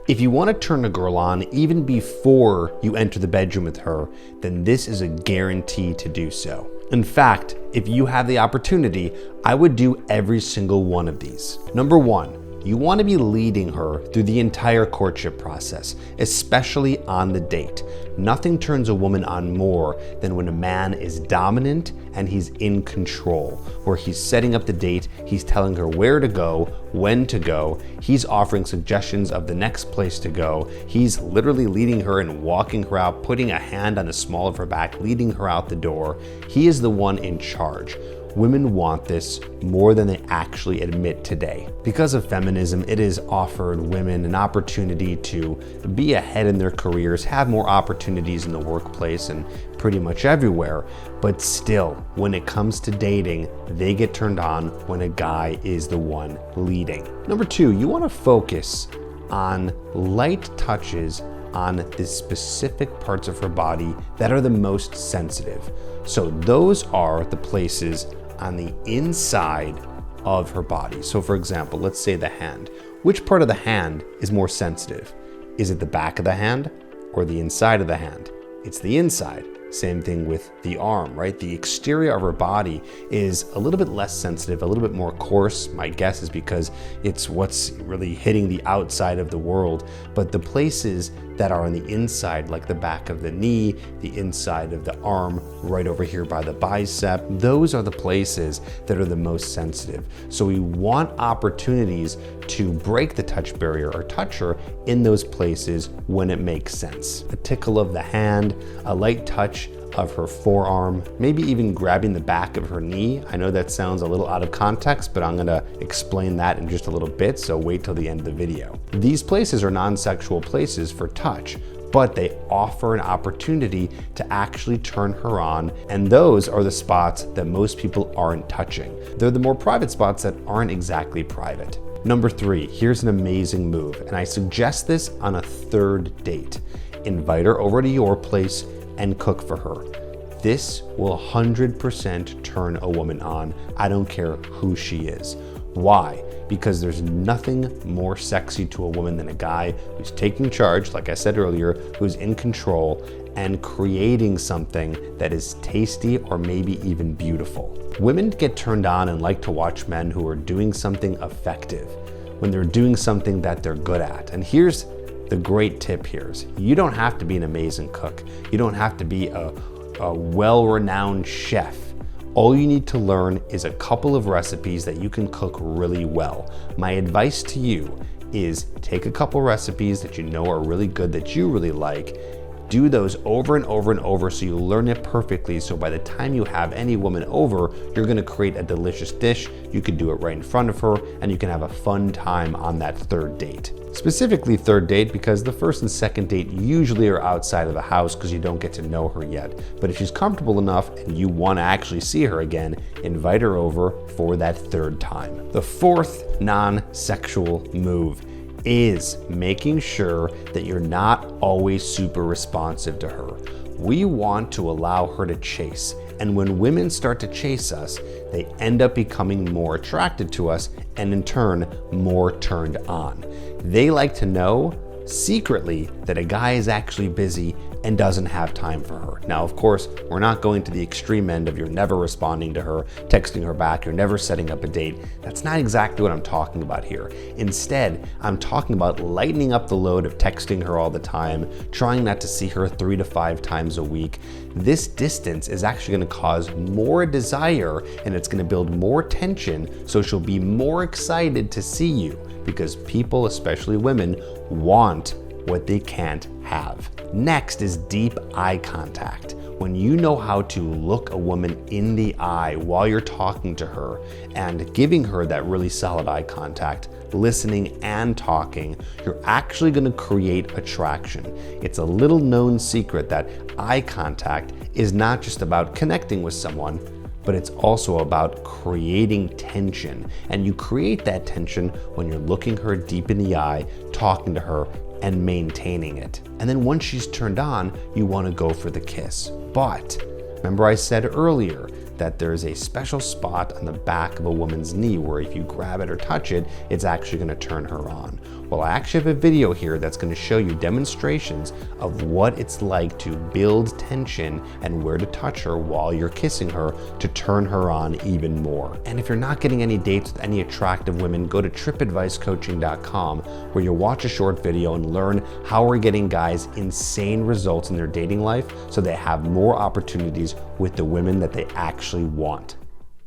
If you want to turn a girl on even before you enter the bedroom with her, then this is a guarantee to do so. In fact, if you have the opportunity, I would do every single one of these. Number one, you want to be leading her through the entire courtship process, especially on the date. Nothing turns a woman on more than when a man is dominant and he's in control, where he's setting up the date, he's telling her where to go, when to go, he's offering suggestions of the next place to go, he's literally leading her and walking her out, putting a hand on the small of her back, leading her out the door. He is the one in charge. Women want this more than they actually admit today. Because of feminism, it has offered women an opportunity to be ahead in their careers, have more opportunities in the workplace and pretty much everywhere. But still, when it comes to dating, they get turned on when a guy is the one leading. Number two, you want to focus on light touches on the specific parts of her body that are the most sensitive. So those are the places on the inside of her body. So for example, let's say the hand. Which part of the hand is more sensitive? Is it the back of the hand or the inside of the hand? It's the inside. Same thing with the arm, right? The exterior of her body is a little bit less sensitive, a little bit more coarse. My guess is because it's what's really hitting the outside of the world. But the places that are on the inside, like the back of the knee, the inside of the arm, right over here by the bicep, those are the places that are the most sensitive. So we want opportunities to break the touch barrier or touch her in those places when it makes sense. A tickle of the hand, a light touch of her forearm, maybe even grabbing the back of her knee. I know that sounds a little out of context, but I'm gonna explain that in just a little bit, so wait till the end of the video. These places are non-sexual places for touch, but they offer an opportunity to actually turn her on, and those are the spots that most people aren't touching. They're the more private spots that aren't exactly private. Number three, here's an amazing move, and I suggest this on a third date. Invite her over to your place and cook for her. This will 100% turn a woman on. I don't care who she is. Why? Because there's nothing more sexy to a woman than a guy who's taking charge, like I said earlier, who's in control and creating something that is tasty or maybe even beautiful. Women get turned on and like to watch men who are doing something effective, when they're doing something that they're good at. And here's the great tip here is you don't have to be an amazing cook. You don't have to be a well-renowned chef. All you need to learn is a couple of recipes that you can cook really well. My advice to you is take a couple recipes that you know are really good, that you really like, do those over and over and over so you learn it perfectly, so by the time you have any woman over, you're gonna create a delicious dish. You can do it right in front of her and you can have a fun time on that third date. Specifically third date because the first and second date usually are outside of the house because you don't get to know her yet. But if she's comfortable enough and you want to actually see her again, invite her over for that third time. The fourth non-sexual move is making sure that you're not always super responsive to her. We want to allow her to chase. And when women start to chase us, they end up becoming more attracted to us and in turn, more turned on. They like to know secretly that a guy is actually busy and doesn't have time for her. Now, of course, we're not going to the extreme end of you're never responding to her, texting her back, you're never setting up a date. That's not exactly what I'm talking about here. Instead, I'm talking about lightening up the load of texting her all the time, trying not to see her 3 to 5 times a week. This distance is actually gonna cause more desire and it's gonna build more tension, so she'll be more excited to see you because people, especially women, want what they can't have. Next is deep eye contact. When you know how to look a woman in the eye while you're talking to her and giving her that really solid eye contact, listening and talking, you're actually gonna create attraction. It's a little known secret that eye contact is not just about connecting with someone, but it's also about creating tension. And you create that tension when you're looking her deep in the eye, talking to her, and maintaining it. And then once she's turned on, you want to go for the kiss. But remember I said earlier that there's a special spot on the back of a woman's knee where if you grab it or touch it, it's actually going to turn her on. Well, I actually have a video here that's going to show you demonstrations of what it's like to build tension and where to touch her while you're kissing her to turn her on even more. And if you're not getting any dates with any attractive women, go to tripadvicecoaching.com where you'll watch a short video and learn how we're getting guys insane results in their dating life so they have more opportunities with the women that they actually want.